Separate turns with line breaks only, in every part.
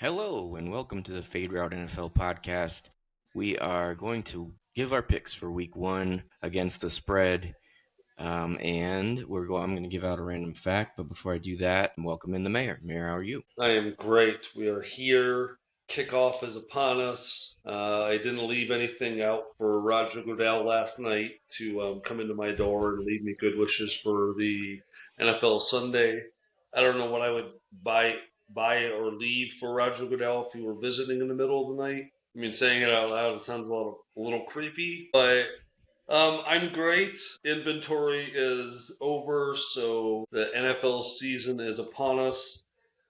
Hello, and welcome to the Fade Route NFL podcast. We are going to give our picks for week one against the spread. I'm going to give out a random fact, but before I do that, welcome in the mayor. Mayor, how are you?
I am great. We are here. Kickoff is upon us. I didn't leave anything out for Roger Goodell last night to come into my door and leave me good wishes for the NFL Sunday. I don't know what I would buy or leave for Roger Goodell if he were visiting in the middle of the night. I mean, saying it out loud, it sounds a little creepy, but I'm great. Inventory is over, so the NFL season is upon us.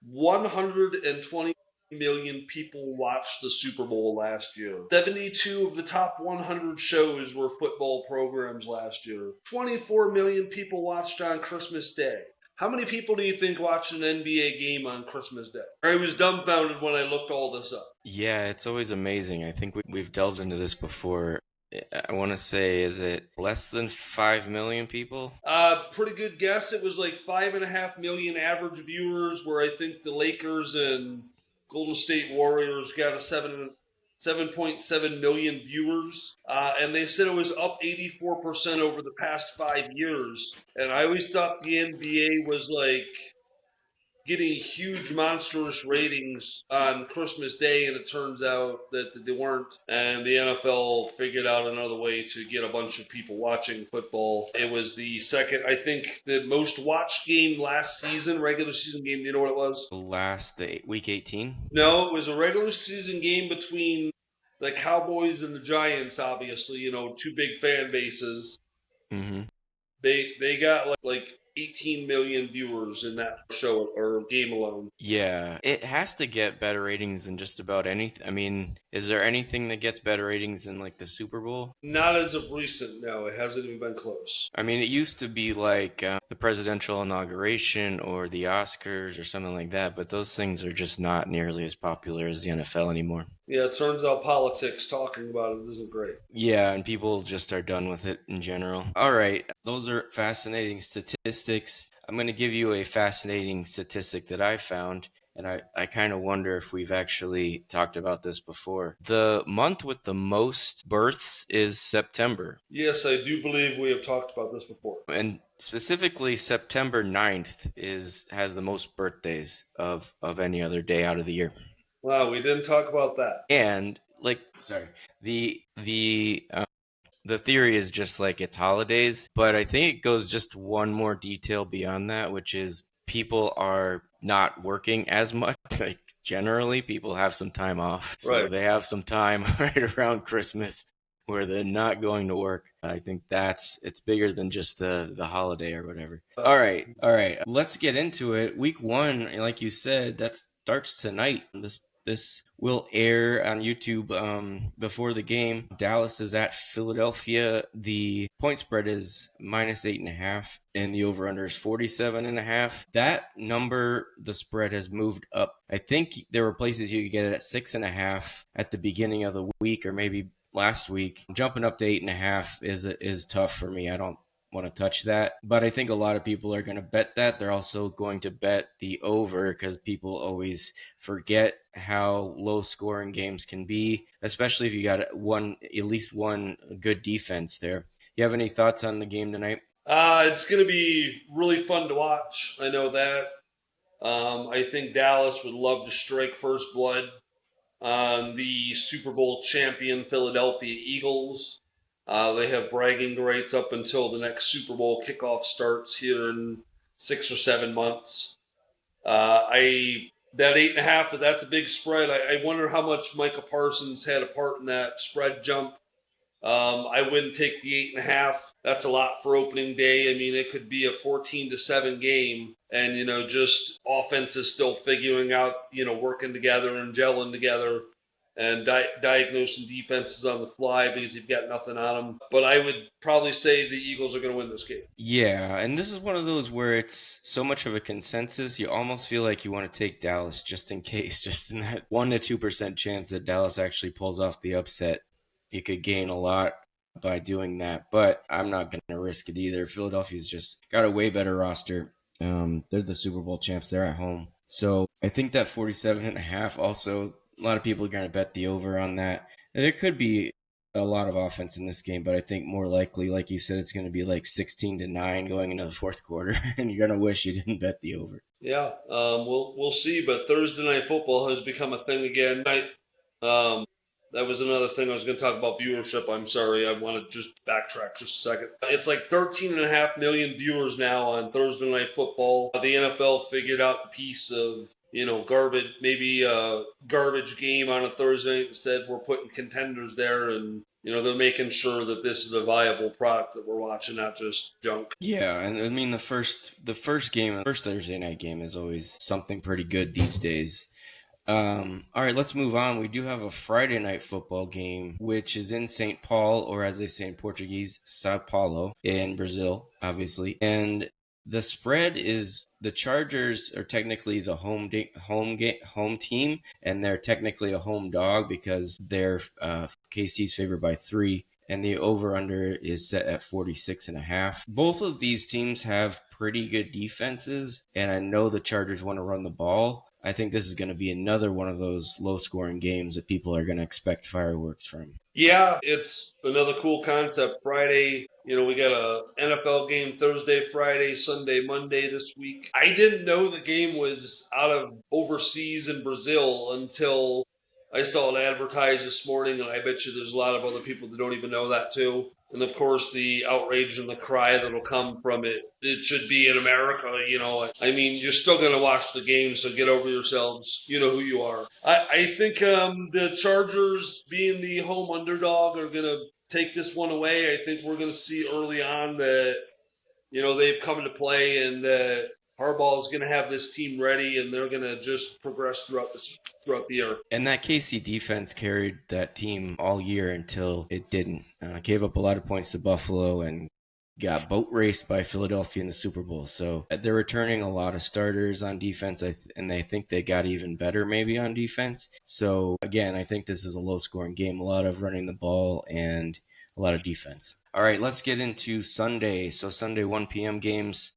120 million people watched the Super Bowl last year. 72 of the top 100 shows were football programs last year. 24 million people watched on Christmas Day. How many people do you think watched an NBA game on Christmas Day? I was dumbfounded when I looked all this up.
Yeah, it's always amazing. I think we've delved into this before. I want to say, is it less than 5 million people?
Pretty good guess. It was like 5.5 million average viewers, where I think the Lakers and Golden State Warriors got a 7.7 million viewers, and they said it was up 84% over the past 5 years. And I always thought the NBA was like getting huge monstrous ratings on Christmas Day, and it turns out that they weren't. And the NFL figured out another way to get a bunch of people watching football. It was the second, I think, the most watched game last season, regular season game. Do you know what it was?
Week 18?
No, it was a regular season game between the Cowboys and the Giants, obviously, two big fan bases.
Mm-hmm.
They got like 18 million viewers in that show or game alone.
Yeah, it has to get better ratings than just about anything. I mean, is there anything that gets better ratings than like the Super Bowl?
Not as of recent, no. It hasn't even been close.
I mean, it used to be like the presidential inauguration or the Oscars or something like that, but those things are just not nearly as popular as the NFL anymore.
Yeah, it turns out politics talking about it isn't great.
Yeah, and people just are done with it in general. All right, those are fascinating statistics. I'm going to give you a fascinating statistic that I found, and I kind of wonder if we've actually talked about this before. The month with the most births is September.
Yes, I do believe we have talked about this before.
And specifically September 9th has the most birthdays of any other day out of the year.
Wow, we didn't talk about that.
And the theory is just like it's holidays, but I think it goes just one more detail beyond that, which is people are not working as much. Like generally people have some time off. So
Right.
they have some time right around Christmas where they're not going to work. I think it's bigger than just the holiday or whatever. All right. Let's get into it. Week one, like you said, that starts tonight. This will air on YouTube before the game. Dallas is at Philadelphia. The point spread is -8.5, and the over/under is 47.5. That number, the spread has moved up. I think there were places you could get it at 6.5 at the beginning of the week, or maybe last week. Jumping up to 8.5 is tough for me. I don't want to touch that, but I think a lot of people are going to bet that. They're also going to bet the over because people always forget how low scoring games can be, especially if you got at least one good defense there. You have any thoughts on the game tonight?
It's going to be really fun to watch. I know that. I think Dallas would love to strike first blood on the Super Bowl champion Philadelphia Eagles. They have bragging rights up until the next Super Bowl kickoff starts here in 6 or 7 months. I that 8.5, that's a big spread. I wonder how much Micah Parsons had a part in that spread jump. I wouldn't take the 8.5. That's a lot for opening day. I mean, it could be a 14-7 game, and just offenses still figuring out, working together and gelling together, and diagnosing defenses on the fly because you've got nothing on them. But I would probably say the Eagles are going to win this game.
Yeah, and this is one of those where it's so much of a consensus, you almost feel like you want to take Dallas just in case, just in that 1 to 2% chance that Dallas actually pulls off the upset. You could gain a lot by doing that, but I'm not going to risk it either. Philadelphia's just got a way better roster. They're the Super Bowl champs. They're at home. So I think that 47.5 also, a lot of people are going to bet the over on that. And there could be a lot of offense in this game, but I think more likely, like you said, it's going to be like 16-9 going into the fourth quarter, and you're going to wish you didn't bet the over.
Yeah, we'll see. But Thursday night football has become a thing again. Um, that was another thing I was going to talk about viewership. I'm sorry, I want to just backtrack just a second. It's like 13.5 million viewers now on Thursday night football. The NFL figured out the piece of garbage, maybe a garbage game on a Thursday night. Instead, we're putting contenders there, and they're making sure that this is a viable product that we're watching, not just junk.
Yeah, and I mean the first Thursday night game is always something pretty good these days. All right, let's move on. We do have a Friday night football game, which is in St. Paul, or as they say in Portuguese, Sao Paulo, in Brazil, obviously. And the spread is the Chargers are technically the home team, and they're technically a home dog because they're KC's favored by 3. And the over-under is set at 46.5. Both of these teams have pretty good defenses, and I know the Chargers want to run the ball. I think this is going to be another one of those low-scoring games that people are going to expect fireworks from.
Yeah, it's another cool concept. Friday, we got a NFL game Thursday, Friday, Sunday, Monday this week. I didn't know the game was out of overseas in Brazil until I saw it advertised this morning, and I bet you there's a lot of other people that don't even know that too. And of course, the outrage and the cry that'll come from it. It should be in America. I mean, you're still going to watch the game, so get over yourselves. You know who you are. I think the Chargers, being the home underdog, are going to take this one away. I think we're going to see early on that they've come into play, and Harbaugh is going to have this team ready, and they're going to just progress throughout the year.
And that KC defense carried that team all year until it didn't. Gave up a lot of points to Buffalo and got boat raced by Philadelphia in the Super Bowl. So they're returning a lot of starters on defense, and they think they got even better maybe on defense. So again, I think this is a low-scoring game. A lot of running the ball and a lot of defense. All right, let's get into Sunday. So Sunday 1 p.m. games.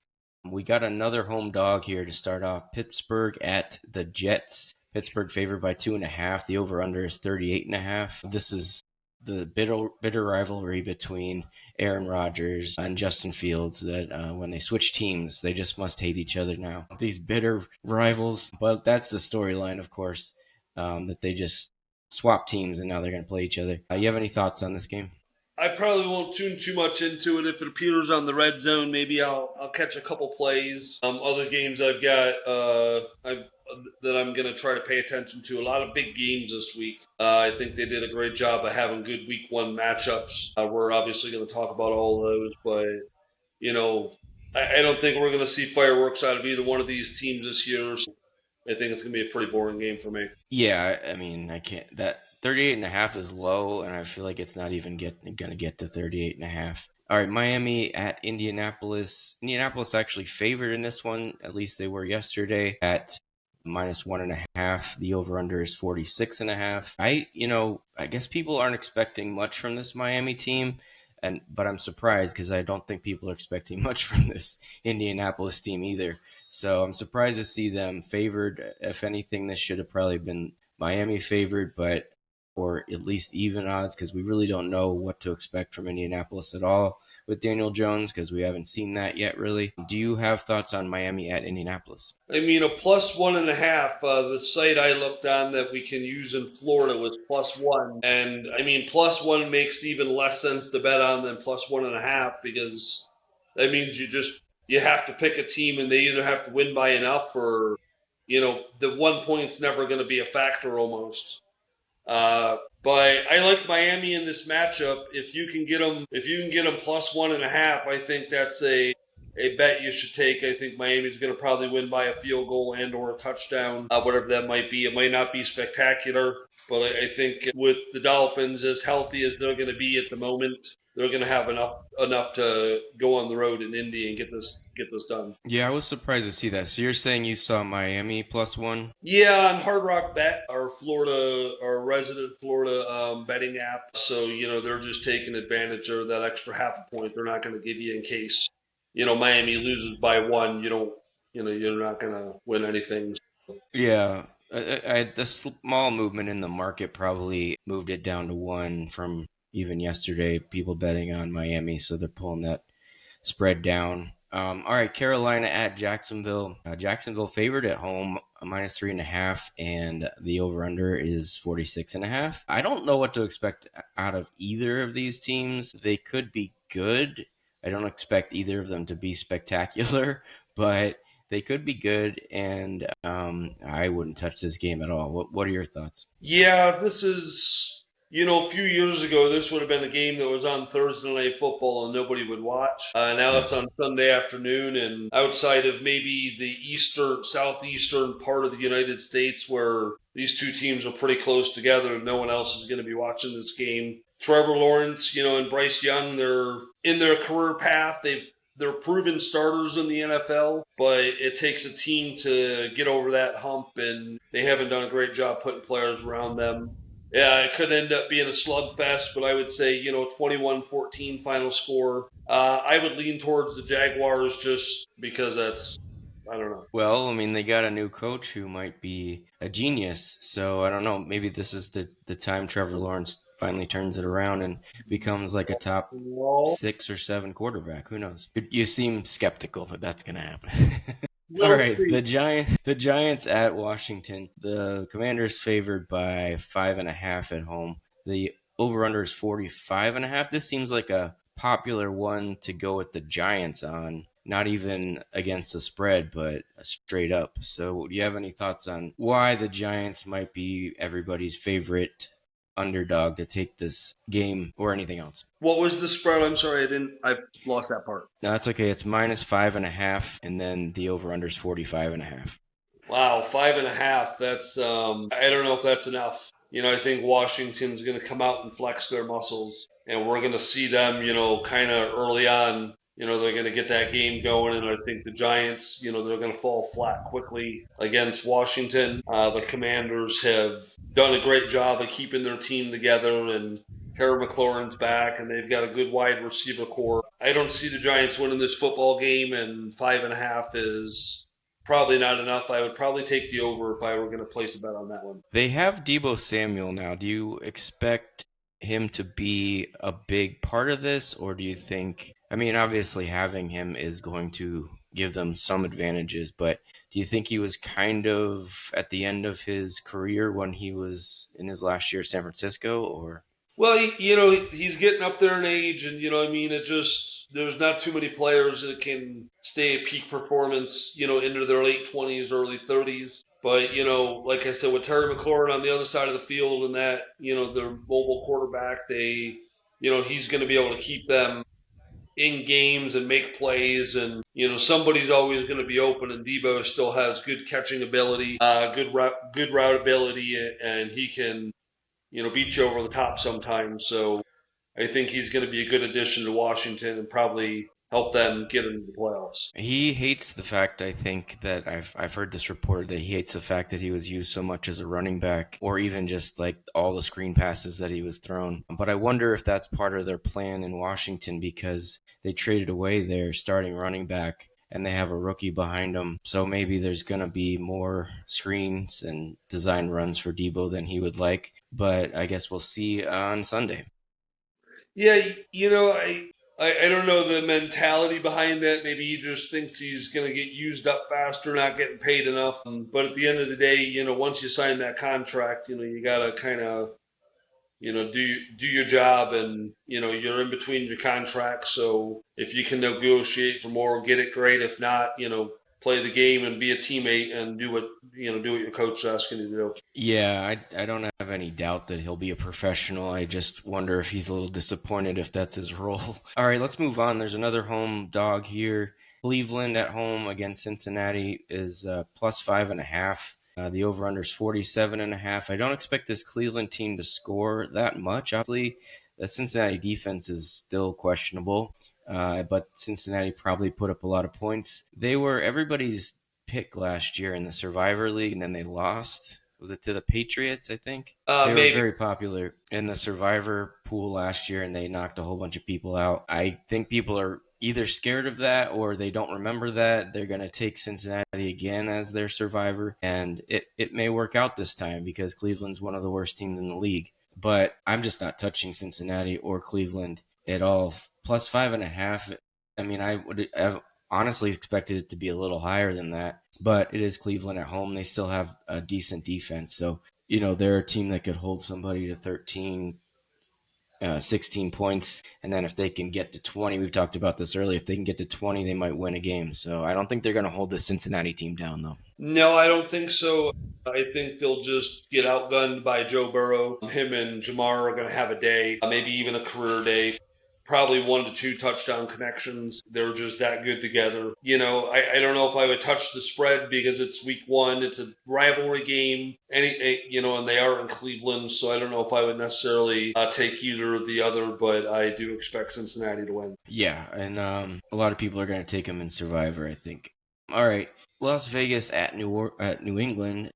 We got another home dog here to start off. Pittsburgh at the Jets. Pittsburgh favored by 2.5. The over/under is 38.5. This is the bitter rivalry between Aaron Rodgers and Justin Fields. That when they switch teams, they just must hate each other now. These bitter rivals, but that's the storyline, of course, that they just swap teams and now they're going to play each other. You have any thoughts on this game?
I probably won't tune too much into it. If it appears on the red zone, maybe I'll catch a couple plays. Other games I've got that I'm going to try to pay attention to. A lot of big games this week. I think they did a great job of having good week one matchups. We're obviously going to talk about all of those, but I don't think we're going to see fireworks out of either one of these teams this year. So I think it's going to be a pretty boring game for me.
Yeah, I mean, I can't. That 38.5 is low, and I feel like it's not even going to get to 38.5. All right, Miami at Indianapolis. Indianapolis actually favored in this one. At least they were yesterday at -1.5. The over/under is 46.5. I guess people aren't expecting much from this Miami team, but I'm surprised because I don't think people are expecting much from this Indianapolis team either. So I'm surprised to see them favored. If anything, this should have probably been Miami favored, but or at least even odds because we really don't know what to expect from Indianapolis at all with Daniel Jones because we haven't seen that yet really. Do you have thoughts on Miami at Indianapolis?
I mean, a +1.5. The site I looked on that we can use in Florida was +1, and I mean, +1 makes even less sense to bet on than +1.5 because that means you have to pick a team and they either have to win by enough or the 1 point's never going to be a factor almost. But I like Miami in this matchup. If you can get them +1.5, I think that's a bet you should take. I think Miami's going to probably win by a field goal and or a touchdown, whatever that might be. It might not be spectacular, but I think with the Dolphins as healthy as they're going to be at the moment, they're going to have enough to go on the road in Indy and get this done.
Yeah, I was surprised to see that. So you're saying you saw Miami +1?
Yeah, on Hard Rock Bet, our resident Florida betting app. So they're just taking advantage of that extra half a point they're not going to give you in case Miami loses by 1. You don't you're not going to win anything.
Yeah, the small movement in the market probably moved it down to 1 from even yesterday. People betting on Miami, so they're pulling that spread down. All right, Carolina at Jacksonville. Jacksonville favored at home, a -3.5, and the over/under is 46.5. I don't know what to expect out of either of these teams. They could be good. I don't expect either of them to be spectacular, but they could be good, and I wouldn't touch this game at all. What are your thoughts?
Yeah, this is, a few years ago, this would have been a game that was on Thursday Night Football and nobody would watch. Now
Yeah.
it's on Sunday afternoon, and outside of maybe the southeastern part of the United States where these two teams are pretty close together, no one else is going to be watching this game. Trevor Lawrence, and Bryce Young, they're in their career path. They're proven starters in the NFL, but it takes a team to get over that hump, and they haven't done a great job putting players around them. Yeah, it could end up being a slugfest, but I would say, 21-14 final score. I would lean towards the Jaguars just because I don't know.
Well, I mean, they got a new coach who might be a genius. So I don't know. Maybe this is the time Trevor Lawrence finally turns it around and becomes like a top
Well,
6 or 7 quarterback. Who knows? You seem skeptical that that's going to happen. All
we'll
right,
see.
the Giants at Washington. The Commanders favored by 5.5 at home. The over under is 45.5. This seems like a popular one to go with the Giants on. Not even against the spread, but straight up. So, do you have any thoughts on why the Giants might be everybody's favorite underdog to take this game or anything else?
What was the spread? I'm sorry, I lost that part.
No, that's okay. It's -5.5, and then the over under is 45.5.
Wow, 5.5. That's I don't know if that's enough. I think Washington's going to come out and flex their muscles, and we're going to see them, kind of early on. They're going to get that game going, and I think the Giants, they're going to fall flat quickly against Washington. The Commanders have done a great job of keeping their team together, and Terry McLaurin's back, and they've got a good wide receiver core. I don't see the Giants winning this football game, and 5.5 is probably not enough. I would probably take the over if I were going to place a bet on that one.
They have Debo Samuel now. Do you expect him to be a big part of this, or do you think? I mean, obviously, having him is going to give them some advantages, but do you think he was kind of at the end of his career when he was in his last year at San Francisco, or?
Well, he's getting up there in age, and I mean, there's not too many players that can stay at peak performance, into their late 20s, early 30s. But like I said, with Terry McLaurin on the other side of the field and that, their mobile quarterback, he's going to be able to keep them in games and make plays, and somebody's always going to be open. And Debo still has good catching ability, good route ability, and he can beat you over the top sometimes. So I think he's going to be a good addition to Washington and probably help them get into the playoffs.
He hates the fact, I think, that I've heard this reported that he hates the fact that he was used so much as a running back, or even just like all the screen passes that he was thrown. But I wonder if that's part of their plan in Washington because they traded away their starting running back and they have a rookie behind him. So maybe there's going to be more screens and design runs for Debo than he would like. But I guess we'll see on Sunday.
Yeah, I don't know the mentality behind that. Maybe he just thinks he's going to get used up faster, not getting paid enough. But at the end of the day, once you sign that contract, you got to kind of do your job, and you're in between your contracts. So if you can negotiate for more, get it, great. If not, play the game and be a teammate and do what your coach is asking you to do.
Yeah, I don't have any doubt that he'll be a professional. I just wonder if he's a little disappointed if that's his role. All right, let's move on. There's another home dog here. Cleveland at home against Cincinnati is +5.5. The over/under is 47.5. I don't expect this Cleveland team to score that much. Obviously, the Cincinnati defense is still questionable, but Cincinnati probably put up a lot of points. They were everybody's pick last year in the Survivor League, and then they lost. Was it to the Patriots, I think? They were
Maybe.
very popular in the Survivor pool last year, and they knocked a whole bunch of people out. I think people are either scared of that or they don't remember that. They're going to take Cincinnati again as their survivor. And it may work out this time because Cleveland's one of the worst teams in the league. But I'm just not touching Cincinnati or Cleveland at all. Plus 5.5. I mean, I would have honestly expected it to be a little higher than that. But it is Cleveland at home. They still have a decent defense. So, they're a team that could hold somebody to 13, 16 points. And then if they can get to 20, we've talked about this earlier, if they can get to 20, they might win a game. So I don't think they're going to hold the Cincinnati team down, though.
No, I don't think so. I think they'll just get outgunned by Joe Burrow. Him and Jamar are going to have a day, maybe even a career day. Probably 1 to 2 touchdown connections. They're just that good together. I don't know if I would touch the spread because it's week 1. It's a rivalry game. And they are in Cleveland, so I don't know if I would necessarily take either or the other, but I do expect Cincinnati to win.
Yeah, and a lot of people are going to take them in Survivor, I think. All right, Las Vegas at New England.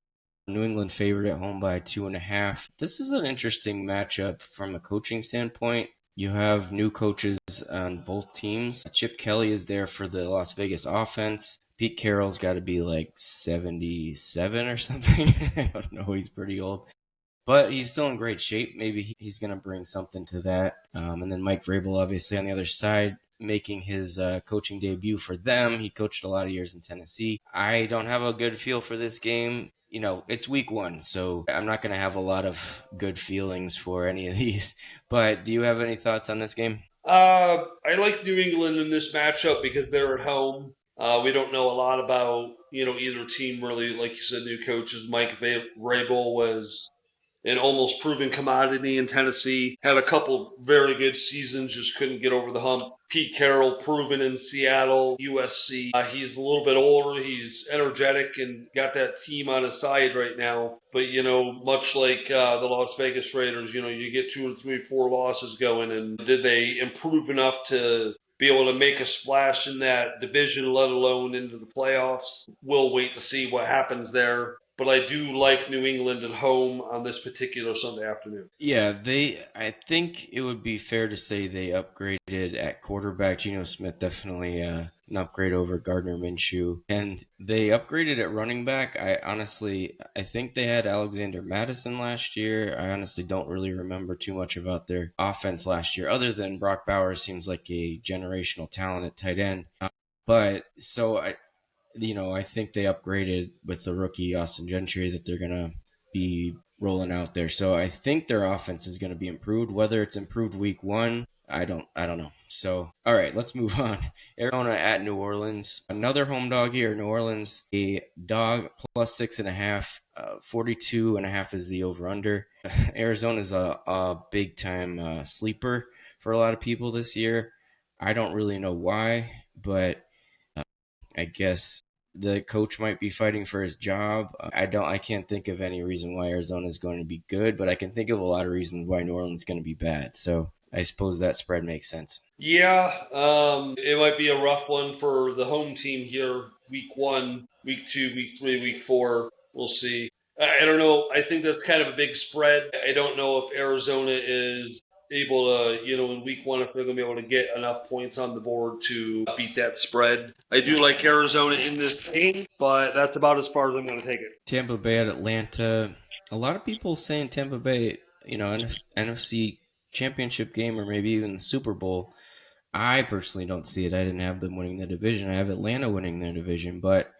New England favored at home by 2.5. This is an interesting matchup from a coaching standpoint. You have new coaches on both teams. Chip Kelly is there for the Las Vegas offense. Pete Carroll's got to be like 77 or something. I don't know. He's pretty old. But he's still in great shape. Maybe he's going to bring something to that. And then Mike Vrabel, obviously, on the other side, making his coaching debut for them. He coached a lot of years in Tennessee. I don't have a good feel for this game. It's week 1, so I'm not going to have a lot of good feelings for any of these. But do you have any thoughts on this game?
I like New England in this matchup because they're at home. We don't know a lot about, either team really. Like you said, new coaches. Mike Vrabel was an almost proven commodity in Tennessee. Had a couple very good seasons, just couldn't get over the hump. Pete Carroll, proven in Seattle, USC. He's a little bit older. He's energetic and got that team on his side right now. But, much like the Las Vegas Raiders, you get 2 or 3, 4 losses going. And did they improve enough to be able to make a splash in that division, let alone into the playoffs? We'll wait to see what happens there. But I do like New England at home on this particular Sunday afternoon.
Yeah, I think it would be fair to say they upgraded at quarterback. Geno Smith definitely an upgrade over Gardner Minshew. And they upgraded at running back. I think they had Alexander Madison last year. I honestly don't really remember too much about their offense last year, other than Brock Bowers seems like a generational talent at tight end. But so I think they upgraded with the rookie Austin Gentry that they're going to be rolling out there. So I think their offense is going to be improved. Whether it's improved week 1, I don't know. So, all right, let's move on. Arizona at New Orleans. Another home dog here. New Orleans, a dog plus 6.5. 42.5 is the over-under. Arizona's a big-time sleeper for a lot of people this year. I don't really know why, but I guess the coach might be fighting for his job. I can't think of any reason why Arizona is going to be good, but I can think of a lot of reasons why New Orleans is going to be bad. So I suppose that spread makes sense.
Yeah, it might be a rough one for the home team here. Week 1, week 2, week 3, week 4. We'll see. I don't know. I think that's kind of a big spread. I don't know if Arizona is able to, in week 1, if they're going to be able to get enough points on the board to beat that spread. I do like Arizona in this game, but that's about as far as I'm going to take it.
Tampa Bay at Atlanta. A lot of people saying Tampa Bay, NFC championship game or maybe even the Super Bowl. I personally don't see it. I didn't have them winning the division. I have Atlanta winning their division, but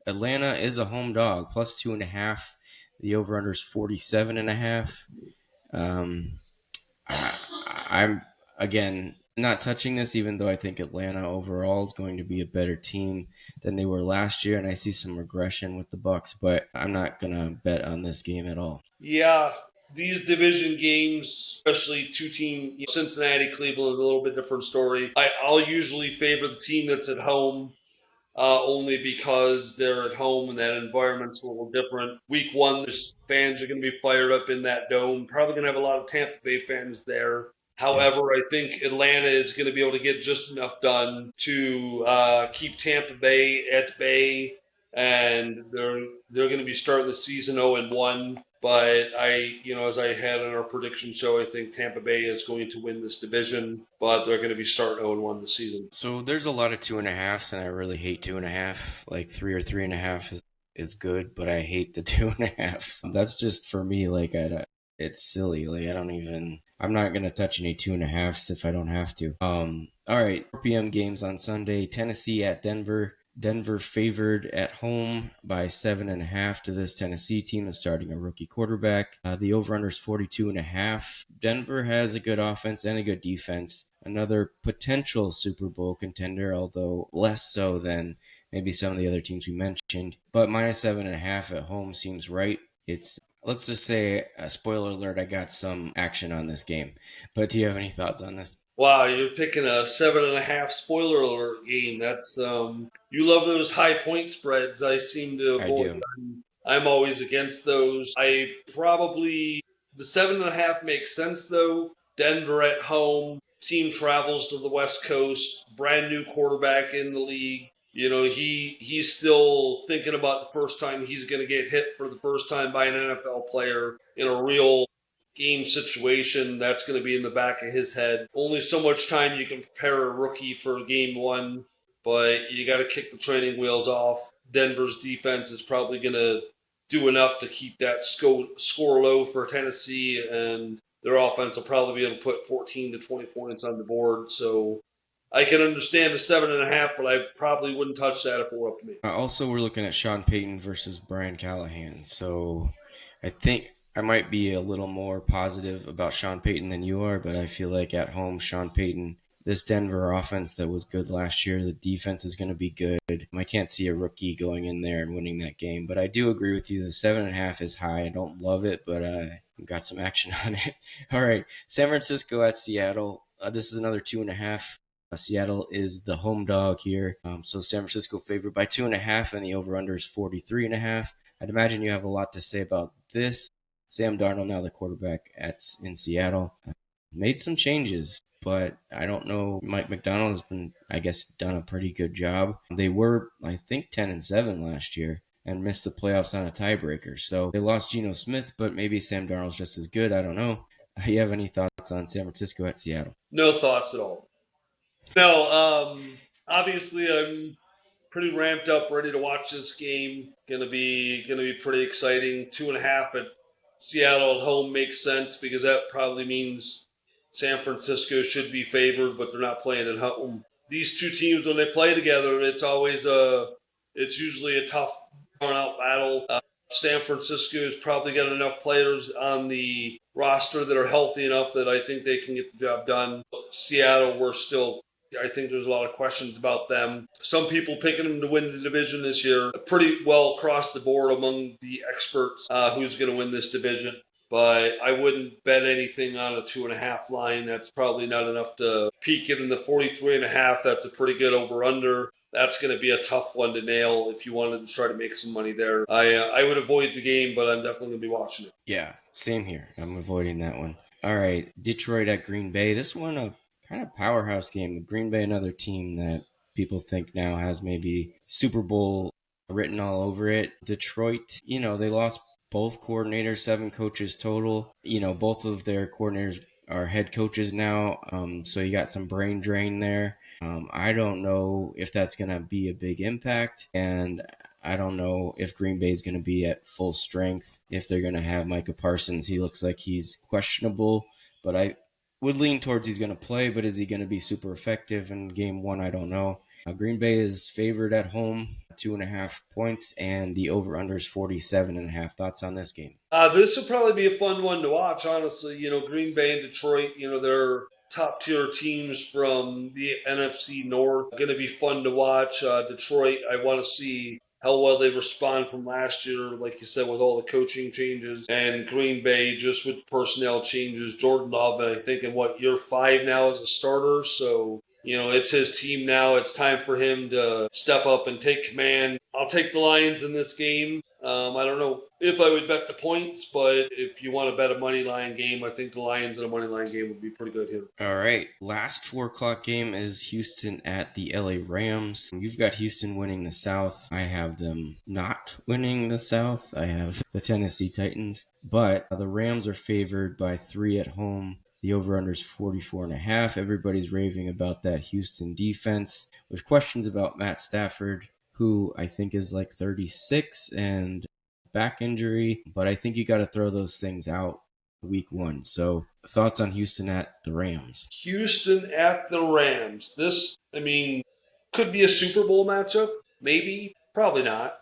Atlanta is a home dog, plus 2.5. The over-under is 47.5. I'm again not touching this, even though I think Atlanta overall is going to be a better team than they were last year, and I see some regression with the Bucks. But I'm not gonna bet on this game at all.
Yeah, these division games, especially two-team Cincinnati, Cleveland, is a little bit different story. I'll usually favor the team that's at home. Only because they're at home and that environment's a little different. Week 1, the fans are going to be fired up in that dome. Probably going to have a lot of Tampa Bay fans there. However, I think Atlanta is going to be able to get just enough done to keep Tampa Bay at bay and they're going to be starting the season 0-1. But as I had in our prediction show, I think Tampa Bay is going to win this division, but they're going to be starting 0-1 this season.
So there's a lot of 2.5s, and I really hate 2.5. Like 3 or 3.5 is good, but I hate the 2.5. That's just for me. Like it's silly. Like I'm not gonna touch any 2.5s if I don't have to. All right, 4 p.m. games on Sunday. Tennessee at Denver. Denver favored at home by 7.5 to this Tennessee team that's starting a rookie quarterback. The over-under is 42.5. Denver has a good offense and a good defense. Another potential Super Bowl contender, although less so than maybe some of the other teams we mentioned. But minus 7.5 at home seems right. Let's just say, spoiler alert, I got some action on this game. But do you have any thoughts on this?
Wow, you're picking a 7.5 spoiler alert game. That's you love those high point spreads. I seem to
I
avoid.
do.
I'm always against those. The 7.5 makes sense though. Denver at home, team travels to the West Coast, brand new quarterback in the league. He's still thinking about the first time he's going to get hit for the first time by an NFL player in a real game situation. That's going to be in the back of his head. Only so much time you can prepare a rookie for game one, but you got to kick the training wheels off. Denver's defense is probably going to do enough to keep that score low for Tennessee, and their offense will probably be able to put 14 to 20 points on the board. So I can understand the 7.5, but I probably wouldn't touch that if it were up to me.
Also, we're looking at Sean Payton versus Brian Callahan. So I think I might be a little more positive about Sean Payton than you are, but I feel like at home, Sean Payton, this Denver offense that was good last year, the defense is going to be good. I can't see a rookie going in there and winning that game, but I do agree with you. The 7.5 is high. I don't love it, but I got some action on it. All right, San Francisco at Seattle. This is another 2.5. Seattle is the home dog here. So San Francisco favored by 2.5, and the over-under is 43.5. I'd imagine you have a lot to say about this. Sam Darnold, now the quarterback in Seattle, made some changes, but I don't know. Mike Macdonald has been, I guess, done a pretty good job. They were, I think, 10-7 last year and missed the playoffs on a tiebreaker. So they lost Geno Smith, but maybe Sam Darnold's just as good. I don't know. You have any thoughts on San Francisco at Seattle?
No thoughts at all. No, obviously I'm pretty ramped up, ready to watch this game. Gonna be pretty exciting. 2.5 at Seattle at home makes sense because that probably means San Francisco should be favored, but they're not playing at home. These two teams, when they play together, it's usually a tough, drawn out battle. San Francisco's probably got enough players on the roster that are healthy enough that I think they can get the job done. Seattle, I think there's a lot of questions about them. Some people picking them to win the division this year. Pretty well across the board among the experts who's going to win this division. But I wouldn't bet anything on a 2.5 line. That's probably not enough to peak it in the 43.5. That's a pretty good over/under. That's going to be a tough one to nail if you wanted to try to make some money there. I would avoid the game, but I'm definitely going to be watching it.
Yeah, same here. I'm avoiding that one. All right, Detroit at Green Bay. This one, a kind of powerhouse game. Green Bay, another team that people think now has maybe Super Bowl written all over it. Detroit, they lost both coordinators, 7 coaches total. Both of their coordinators are head coaches now. So you got some brain drain there. I don't know if that's going to be a big impact. And I don't know if Green Bay is going to be at full strength, if they're going to have Micah Parsons. He looks like he's questionable, but I would lean towards he's going to play, but is he going to be super effective in game one? I don't know. Green Bay is favored at home, 2.5 points, and the over-under is 47.5. Thoughts on this game?
This will probably be a fun one to watch, honestly. Green Bay and Detroit, they're top tier teams from the NFC North. Going to be fun to watch. Detroit, I want to see how well they respond from last year, like you said, with all the coaching changes. And Green Bay, just with personnel changes. Jordan Love, I think, in year 5 now as a starter. So, it's his team now. It's time for him to step up and take command. I'll take the Lions in this game. I don't know if I would bet the points, but if you want to bet a money line game, I think the Lions in a money line game would be pretty good here.
All right. Last 4 o'clock game is Houston at the LA Rams. You've got Houston winning the South. I have them not winning the South. I have the Tennessee Titans. But the Rams are favored by 3 at home. The over-under is 44.5. Everybody's raving about that Houston defense. There's questions about Matt Stafford, who I think is like 36 and back injury. But I think you got to throw those things out week 1. So thoughts on Houston at the Rams?
Houston at the Rams. This, I mean, could be a Super Bowl matchup. Maybe, probably not.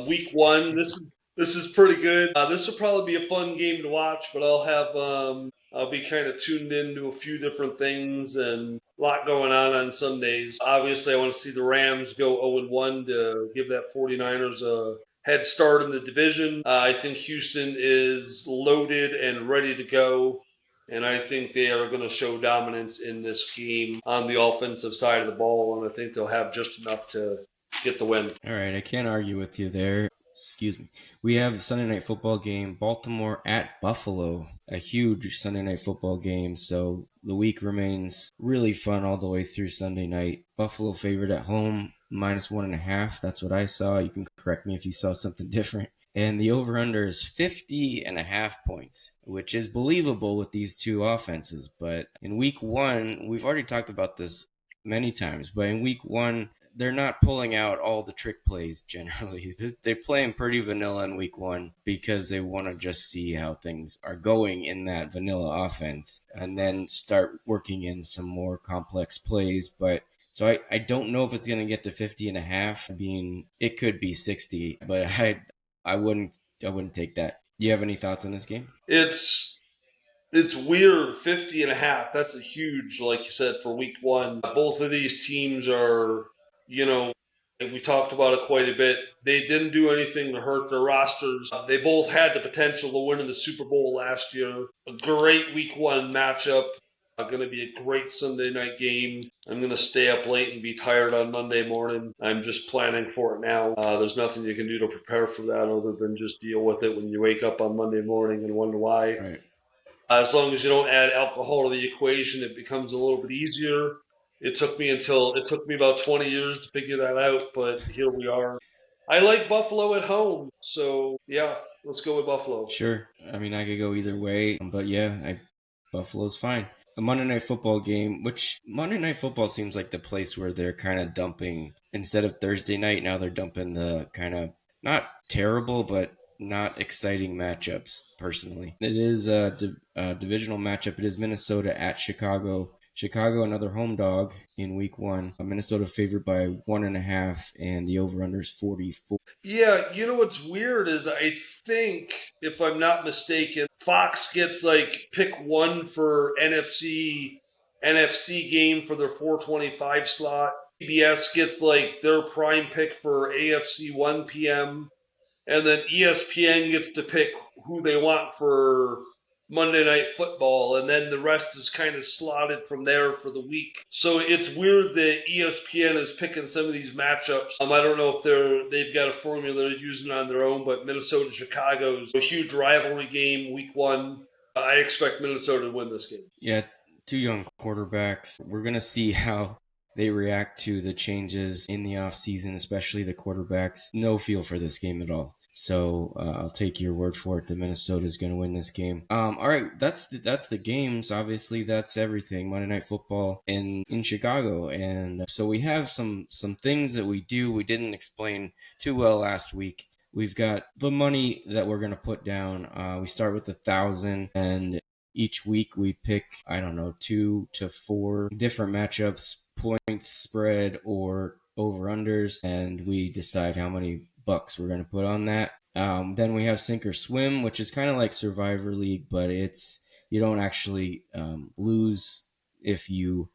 Week 1. This is pretty good. This will probably be a fun game to watch, but I'll be kind of tuned into a few different things and a lot going on Sundays. Obviously, I want to see the Rams go 0-1 to give that 49ers a head start in the division. I think Houston is loaded and ready to go. And I think they are going to show dominance in this game on the offensive side of the ball. And I think they'll have just enough to get the win.
All right, I can't argue with you there. Excuse me. We have a Sunday night football game, Baltimore at Buffalo, a huge Sunday night football game. So the week remains really fun all the way through Sunday night. Buffalo favored at home, -1.5. That's what I saw. You can correct me if you saw something different. And the over-under is 50.5 points, which is believable with these two offenses. But in week 1, we've already talked about this many times, but in week 1, they're not pulling out all the trick plays generally. They're playing pretty vanilla in week 1 because they want to just see how things are going in that vanilla offense and then start working in some more complex plays. But so I don't know if it's going to get to 50.5. I mean, it could be 60, but I wouldn't take that. Do you have any thoughts on this game?
It's weird, 50.5. That's a huge, like you said, for week 1. Both of these teams are, you know, we talked about it quite a bit. They didn't do anything to hurt their rosters. They both had the potential to win in the Super Bowl last year. A great week 1 matchup. Going to be a great Sunday night game. I'm going to stay up late and be tired on Monday morning. I'm just planning for it now. There's nothing you can do to prepare for that other than just deal with it when you wake up on Monday morning and wonder why.
Right.
As long as you don't add alcohol to the equation, it becomes a little bit easier. It took me about 20 years to figure that out, but here we are. I like Buffalo at home, so yeah, let's go with Buffalo.
Sure. I mean, I could go either way, but yeah, Buffalo's fine. A Monday Night Football game, which Monday Night Football seems like the place where they're kind of dumping, instead of Thursday night, now they're dumping the kind of not terrible, but not exciting matchups, personally. It is a divisional matchup. It is Minnesota at Chicago. Chicago, another home dog in week 1. Minnesota favored by 1.5, and the over-under is 44.
Yeah, you know what's weird is I think, if I'm not mistaken, Fox gets like pick 1 for NFC game for their 425 slot. CBS gets like their prime pick for AFC 1 p.m. And then ESPN gets to pick who they want for Monday Night Football, and then the rest is kind of slotted from there for the week. So it's weird that ESPN is picking some of these matchups. I don't know if they've got a formula they're using on their own, but Minnesota Chicago is a huge rivalry game, week 1. I expect Minnesota to win this game.
Yeah, 2 young quarterbacks. We're going to see how they react to the changes in the offseason, especially the quarterbacks. No feel for this game at all. So I'll take your word for it that Minnesota is going to win this game. All right, that's the games. Obviously, that's everything. Monday Night Football in Chicago, and so we have some things that we do. We didn't explain too well last week. We've got the money that we're going to put down. We start with 1,000, and each week we pick, 2 to 4 different matchups, points spread or over-unders, and we decide how many bucks we're going to put on that. Then we have Sink or Swim, which is kind of like Survivor League, but you don't actually lose if you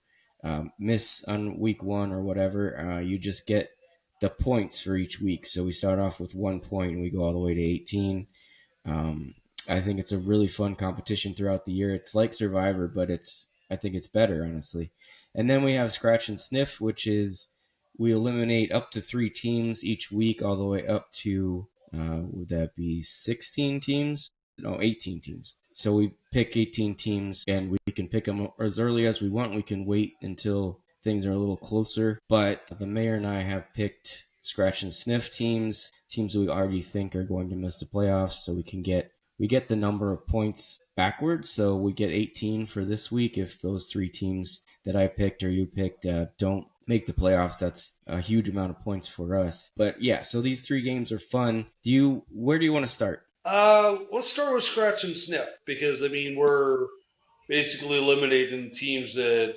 miss on week 1 or whatever. You just get the points for each week. So we start off with 1 point and we go all the way to 18. I think it's a really fun competition throughout the year. It's like Survivor, but I think it's better, honestly. And then we have Scratch and Sniff, which is we eliminate up to 3 teams each week, all the way up to Would that be 16 teams? No, 18 teams. So we pick 18 teams, and we can pick them as early as we want. We can wait until things are a little closer. But the mayor and I have picked scratch and sniff teams we already think are going to miss the playoffs, so we get the number of points backwards. So we get 18 for this week if those three teams that I picked or you picked don't make the playoffs. That's a huge amount of points for us. But yeah, so these three games are fun. Where do you want to start?
Let's start with scratch and sniff because I mean we're basically eliminating teams that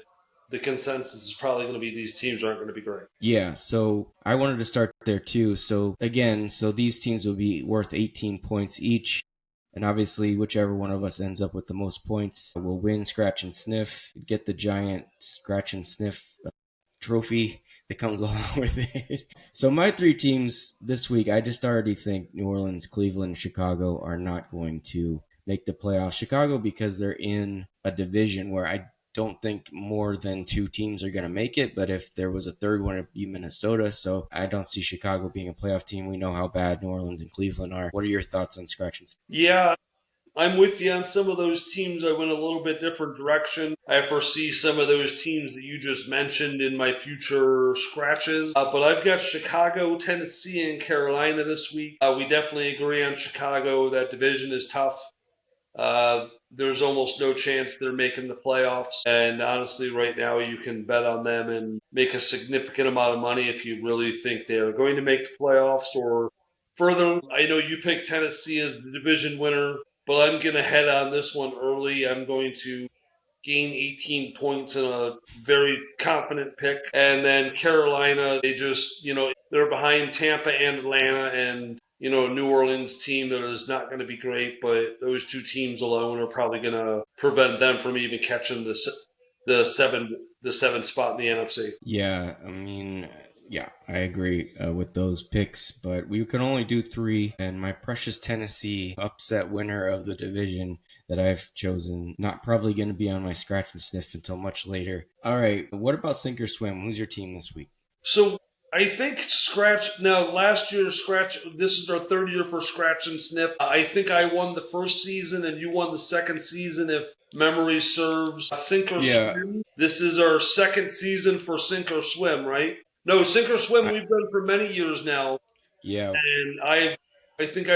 the consensus is probably going to be these teams aren't going to be great.
Yeah, so I wanted to start there too. So again, so these teams will be worth 18 points each. And obviously, whichever one of us ends up with the most points will win scratch and sniff, get the giant scratch and sniff trophy that comes along with it. So my three teams this week, I just already think New Orleans, Cleveland, Chicago are not going to make the playoffs. Chicago because they're in a division where I don't think more than two teams are going to make it, but if there was a third one, it'd be Minnesota. So I don't see Chicago being a playoff team. We know how bad New Orleans and Cleveland are. What are your thoughts on scratch and sniff?
Yeah, I'm with you on some of those teams. I went a little bit different direction. I foresee some of those teams that you just mentioned in my future scratches. But I've got Chicago, Tennessee, and Carolina this week. We definitely agree on Chicago. That division is tough. There's almost no chance they're making the playoffs. And honestly, right now, you can bet on them and make a significant amount of money if you really think they're going to make the playoffs or further. I know you picked Tennessee as the division winner, but I'm going to head on this one early. I'm going to gain 18 points in a very confident pick. And then Carolina, they just, they're behind Tampa and Atlanta and a New Orleans team that is not going to be great, but those two teams alone are probably going to prevent them from even catching the seventh spot in the NFC.
Yeah, I mean, yeah, I agree with those picks, but we can only do three. And my precious Tennessee, upset winner of the division that I've chosen, not probably going to be on my scratch and sniff until much later. All right, what about sink or swim? Who's your team this week?
So I think Scratch. Now, last year, Scratch. This is our third year for Scratch and Sniff. I think I won the first season and you won the second season, if memory serves. Sink or
Yeah,
Swim. This is our second season for Sink or Swim, right? No, Sink or Swim.
I,
We've done for many years now,
yeah,
and I think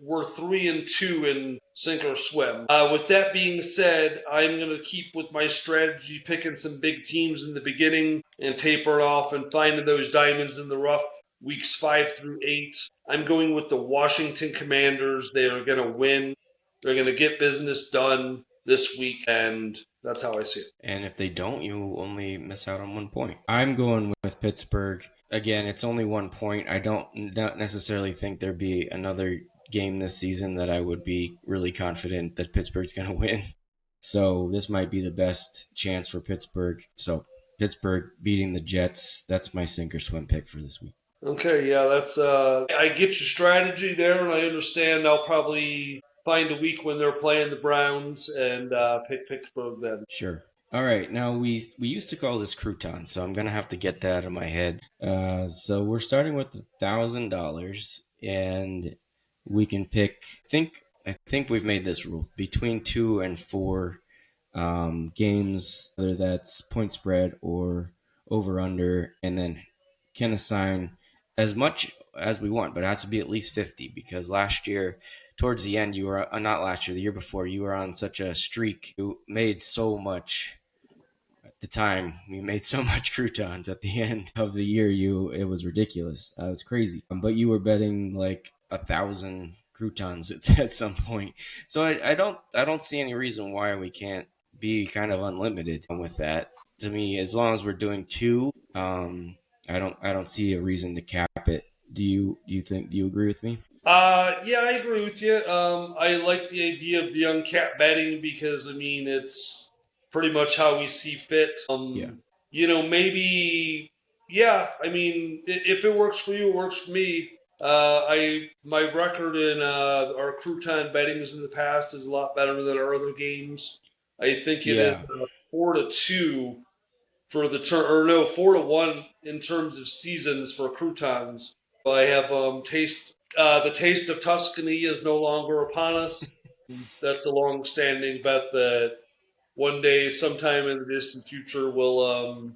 we're 3-2 in sink or swim. With that being said, I'm going to keep with my strategy, picking some big teams in the beginning and taper it off and finding those diamonds in the rough. Weeks 5 through 8. I'm going with the Washington Commanders. They are going to win. They're going to get business done this week, and that's how I see it.
and if they don't, you only miss out on 1 point. I'm going with Pittsburgh. Again, it's only 1 point. I don't not necessarily think there'd be another game this season that I would be really confident that Pittsburgh's going to win. So this might be the best chance for Pittsburgh. So Pittsburgh beating the Jets, that's my sink or swim pick for this week.
Okay, yeah, that's I get your strategy there, and I understand I'll probably find a week when they're playing the Browns and pick Pittsburgh then.
Sure. All right. Now we used to call this crouton, so I'm gonna have to get that out of my head. So we're starting with $1,000, and we can pick. I think we've made this rule between 2 and 4 games, whether that's point spread or over under, and then can assign as much as we want, but it has to be at least 50 because last year, towards the end, you were not last year, the year before, you were on such a streak. You made so much at the time. We made so much croutons at the end of the year. It was ridiculous. It was crazy. But you were betting like 1,000 croutons at some point. So I don't see any reason why we can't be kind of unlimited with that. To me, as long as we're doing two, I don't see a reason to cap it. Do you agree with me?
Yeah, I agree with you. I like the idea of the uncapped betting because I mean it's pretty much how we see fit.
Yeah.
Maybe yeah. I mean, if it works for you, it works for me. My record in our crouton bettings in the past is a lot better than our other games. I think it is
Yeah.
4-2 for the turn, or no, 4-1 in terms of seasons for croutons. I have The taste of Tuscany is no longer upon us. That's a long-standing bet that one day, sometime in the distant future, we'll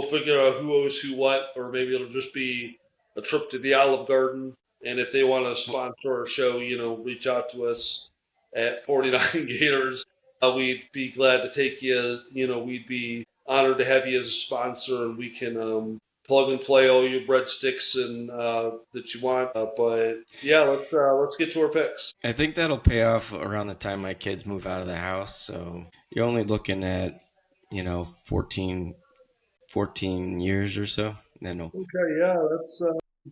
figure out who owes who what, or maybe it'll just be a trip to the Olive Garden. And if they want to sponsor our show, reach out to us at 49 Gators. We'd be glad to take you. We'd be honored to have you as a sponsor, and we can plug and play all your breadsticks and that you want. But yeah, let's get to our picks.
I think that'll pay off around the time my kids move out of the house. So you're only looking at, 14 years or so. Then
Okay, yeah, that's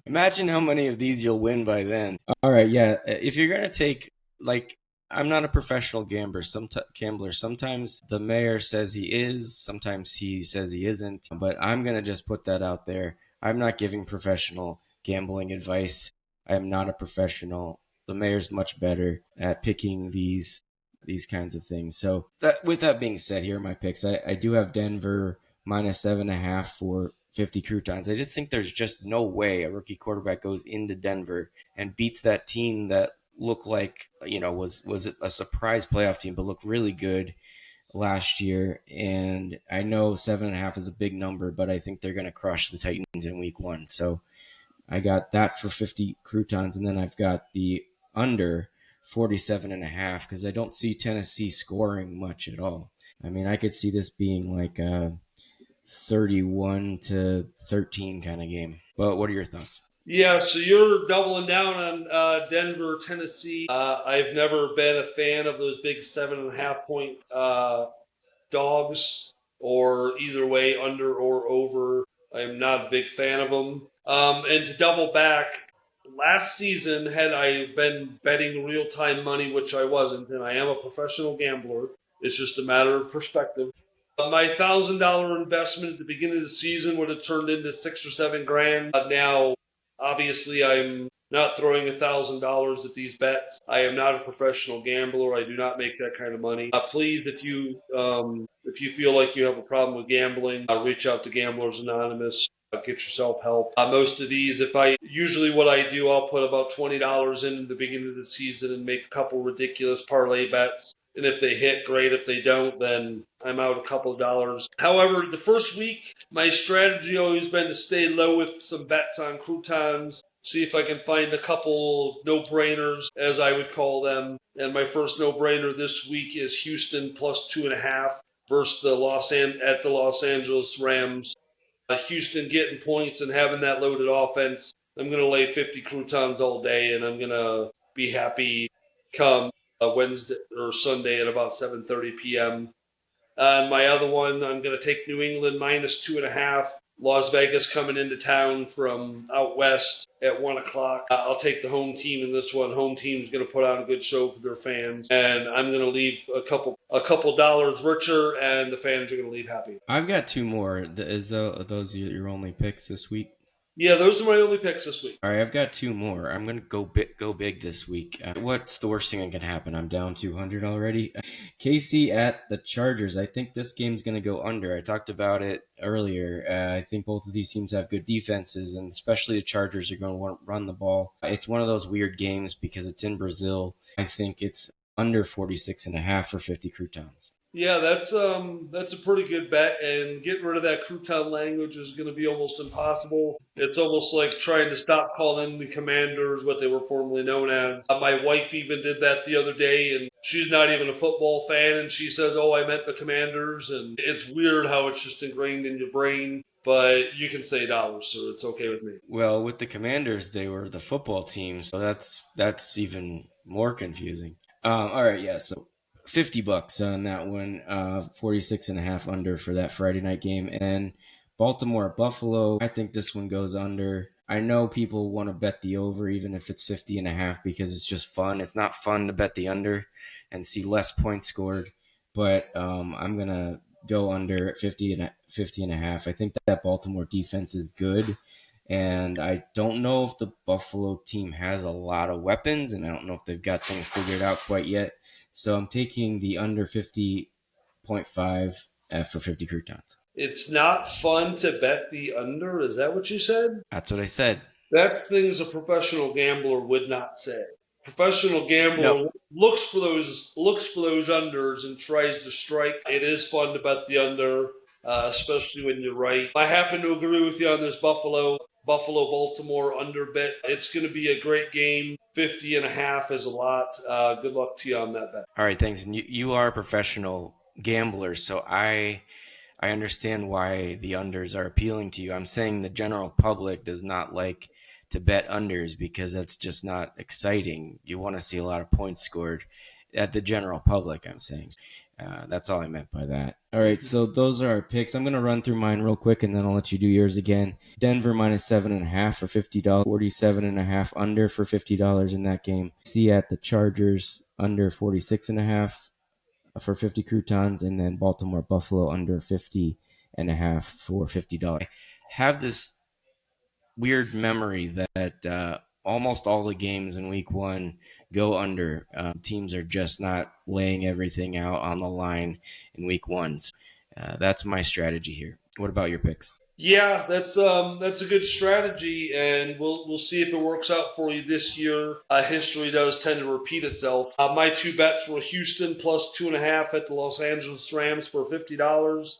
imagine how many of these you'll win by then. All right, yeah. If you're gonna take, like, I'm not a professional gambler. Sometimes the mayor says he is. Sometimes he says he isn't. But I'm gonna just put that out there. I'm not giving professional gambling advice. I am not a professional. The mayor's much better at picking these kinds of things. So with that being said, here are my picks. I do have Denver minus 7.5 for 50 croutons. I just think there's just no way a rookie quarterback goes into Denver and beats that team that looked like, was a surprise playoff team, but looked really good last year. And I know 7.5 is a big number, but I think they're going to crush the Titans in week one. So I got that for 50 croutons. And then I've got the under 47.5 because I don't see Tennessee scoring much at all. I mean, I could see this being like a 31-13 kind of game. But what are your thoughts?
Yeah, so you're doubling down on Denver, Tennessee. I've never been a fan of those big 7.5 point dogs, or either way, under or over. I'm not a big fan of them. And to double back, last season, had I been betting real time money, which I wasn't, and I am a professional gambler, it's just a matter of perspective. My $1,000 investment at the beginning of the season would have turned into 6 or 7 grand. Now, obviously, I'm not throwing $1,000 at these bets. I am not a professional gambler. I do not make that kind of money. Please, if you feel like you have a problem with gambling, reach out to Gamblers Anonymous. Get yourself help. Most of these, if I usually what I do, I'll put about $20 in the beginning of the season and make a couple ridiculous parlay bets. And if they hit, great. If they don't, then I'm out a couple of dollars. However, the first week, my strategy always been to stay low with some bets on croutons. See if I can find a couple no-brainers, as I would call them. And my first no-brainer this week is Houston plus 2.5 versus the Los Angeles Rams. Houston getting points and having that loaded offense. I'm going to lay 50 croutons all day, and I'm going to be happy come Wednesday or Sunday at about 7:30 p.m. And my other one, I'm going to take New England minus 2.5. Las Vegas coming into town from out west at 1 o'clock. I'll take the home team in this one. Home team's going to put on a good show for their fans, and I'm going to leave a couple dollars richer, and the fans are going to leave happy.
I've got two more. Are those your only picks this week?
Yeah, those are my only picks this week.
All right, I've got two more. I'm gonna go big this week. What's the worst thing that can happen? I'm down 200 already. KC at the Chargers. I think this game's gonna go under. I talked about it earlier. I think both of these teams have good defenses, and especially the Chargers are going to want to run the ball. It's one of those weird games because it's in Brazil. I think it's under 46.5 for 50 croutons.
Yeah, that's a pretty good bet, and getting rid of that crouton language is going to be almost impossible. It's almost like trying to stop calling the Commanders what they were formerly known as. My wife even did that the other day, and she's not even a football fan, and she says, "Oh, I meant the Commanders," and it's weird how it's just ingrained in your brain. But you can say dollars, so it's okay with me.
Well, with the Commanders, they were the football team, so that's even more confusing. All right, yeah, so $50 on that one, 46.5 under for that Friday night game. And Baltimore at Buffalo, I think this one goes under. I know people want to bet the over even if it's 50.5 because it's just fun. It's not fun to bet the under and see less points scored, but I'm gonna go under at 50.5. I think that Baltimore defense is good, and I don't know if the Buffalo team has a lot of weapons, and I don't know if they've got things figured out quite yet. So I'm taking the under 50.5 for 50 croutons.
It's not fun to bet the under. Is that what you said?
That's what I said.
That's things a professional gambler would not say. Professional
No.
gambler looks for those unders and tries to strike. It is fun to bet the under, especially when you're right. I happen to agree with you on this Buffalo Baltimore under bet. It's going to be a great game. 50.5 is a lot. Good luck to you on that bet.
All right, thanks. And you are a professional gambler, so I understand why the unders are appealing to you. I'm saying the general public does not like to bet unders because that's just not exciting. You want to see a lot of points scored at the general public, I'm saying. That's all I meant by that. All right, so those are our picks. I'm going to run through mine real quick, and then I'll let you do yours again. Denver minus 7.5 for $50. 47.5 under for $50 in that game. See at the Chargers under 46.5 for 50 croutons, and then Baltimore Buffalo under 50.5 for $50. I have this weird memory that almost all the games in week one go under. Teams are just not laying everything out on the line in week one. So, that's my strategy here. What about your picks?
Yeah, that's a good strategy, and we'll see if it works out for you this year. History does tend to repeat itself. My two bets were Houston plus 2.5 at the Los Angeles Rams for $50,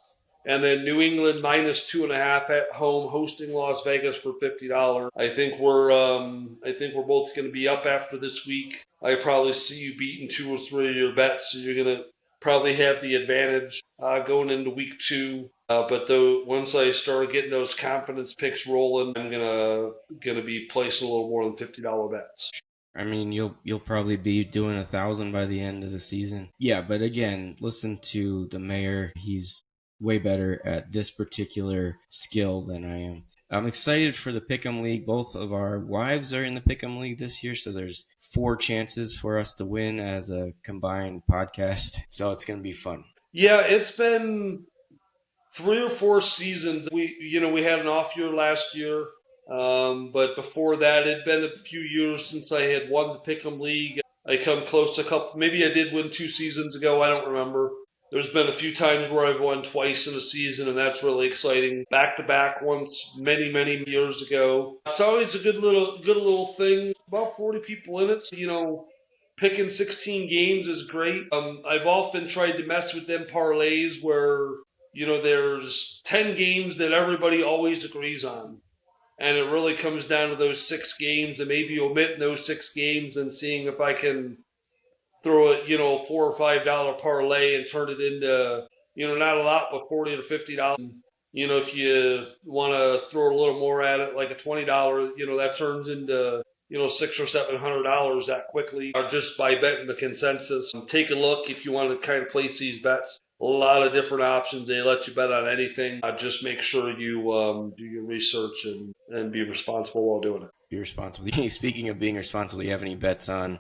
and then New England minus 2.5 at home hosting Las Vegas for $50. I think we're both going to be up after this week. I probably see you beating 2 or 3 of your bets, so you're going to probably have the advantage going into week 2. But though once I start getting those confidence picks rolling, I'm gonna be placing a little more than $50 bets.
I mean, you'll probably be doing 1,000 by the end of the season. Yeah, but again, listen to the mayor. He's way better at this particular skill than I am. I'm excited for the Pick'em League. Both of our wives are in the Pick'em League this year, so there's 4 chances for us to win as a combined podcast. So it's going to be fun.
Yeah, it's been 3 or 4 seasons. We had an off year last year, but before that, it'd been a few years since I had won the Pick'em League. I come close a couple. Maybe I did win 2 seasons ago. I don't remember. There's been a few times where I've won twice in a season, and that's really exciting. Back to back once, many years ago. It's always a good little thing. About 40 people in it. So, picking 16 games is great. I've often tried to mess with them parlays where there's 10 games that everybody always agrees on. And it really comes down to those 6 games and maybe omitting those 6 games and seeing if I can throw it, a $4 or $5 parlay and turn it into, not a lot, but $40 to $50. If you want to throw a little more at it, like a $20, that turns into, $600 or $700 that quickly, or just by betting the consensus. Take a look if you want to kind of place these bets. A lot of different options. They let you bet on anything. Just make sure you do your research and be responsible while doing it.
Be responsible. Speaking of being responsible, do you have any bets on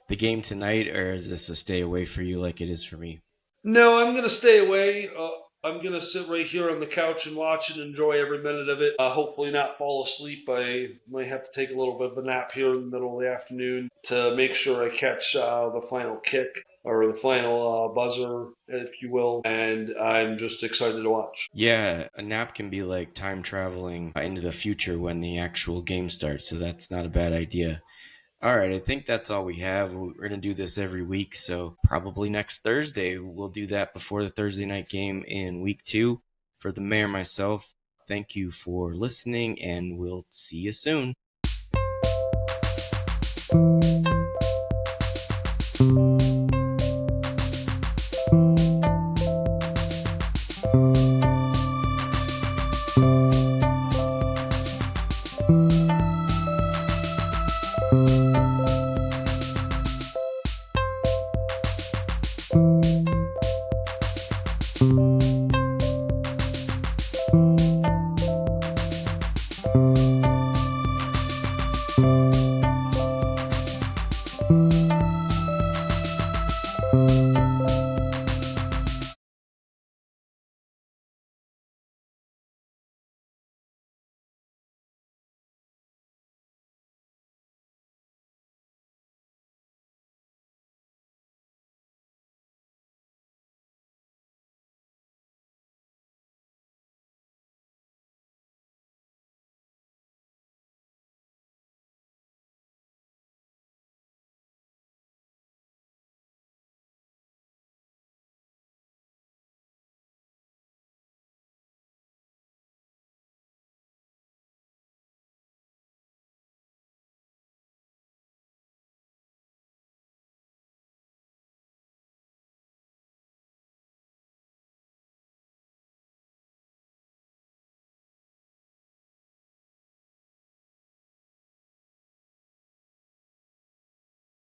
the game tonight, or is this a stay away for you like it is for me?
No, I'm going to stay away. I'm going to sit right here on the couch and watch and enjoy every minute of it. Hopefully not fall asleep. I might have to take a little bit of a nap here in the middle of the afternoon to make sure I catch the final kick or the final buzzer, if you will. And I'm just excited to watch.
Yeah, a nap can be like time traveling into the future when the actual game starts. So that's not a bad idea. All right, I think that's all we have. We're going to do this every week, so probably next Thursday we'll do that before the Thursday night game in week 2. For the mayor and myself, thank you for listening, and we'll see you soon. Thank you.